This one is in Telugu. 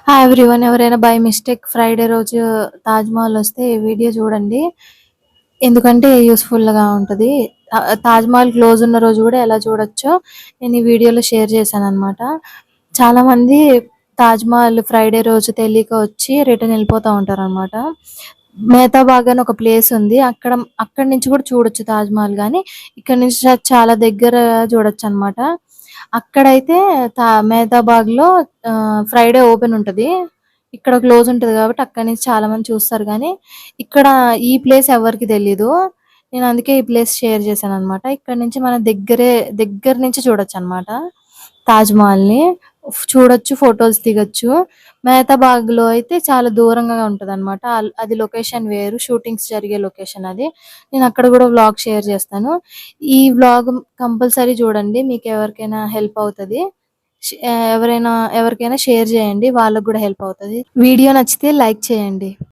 Hi everyone. ఎవరైనా బై మిస్టేక్ ఫ్రైడే రోజు తాజ్‌మహల్ వస్తే ఈ వీడియో చూడండి. ఎందుకంటే యూజ్‌ఫుల్‌గా ఉంటది. తాజ్‌మహల్ క్లోజ్ ఉన్న రోజు గూడా ఎలా చూడొచ్చో నేను ఈ వీడియోలో షేర్ చేశాననమాట. చాలామంది తాజ్‌మహల్ ఫ్రైడే రోజు తెలియక వచ్చి రిటర్న్ ఎళ్ళిపోతా ఉంటారనమాట. మెహతాబాగ్ అని ఒక ప్లేస్ ఉంది. అక్కడి నుంచి కూడా చూడొచ్చు తాజ్‌మహల్ గానీ, ఇక్కడి నుంచి చాలా దగ్గర చూడొచ్చనమాట. అక్కడైతే మెహతాబాగ్‌లో ఫ్రైడే ఓపెన్ ఉంటది. ఇక్కడ క్లోజ్ ఉంటది కాబట్టి అక్కడి నుంచి చాలా మంది చూస్తారు గానీ, ఇక్కడ ఈ ప్లేస్ ఎవ్వరికీ తెలీదు. నేను అందుకే ఈ ప్లేస్ షేర్ చేశాననమాట. ఇక్కడి నుంచి మనం దగ్గర నుంచి చూడొచ్చనమాట తాజ్‌మహల్‌ని. చూడొచ్చు, ఫోటోస్ దిగొచ్చు. మెహతాబాగ్‌లో అయితే చాలా దూరంగా ఉంటదనమాట. అది లొకేషన్ వేరు. షూటింగ్స్ జరిగే లొకేషన్ అది. నేను అక్కడ గూడా వ్లాగ్ షేర్ చేస్తాను. ఈ వ్లాగ్ కంపల్సరీ చూడండి. మీకెవరికైనా హెల్ప్ అవుతది. ష్ ఎవరైనా ఎవరికైనా షేర్ చేయండి. వాళ్ళకి గూడా హెల్ప్ అవుతది. వీడియో నచ్చితే లైక్ చేయండి.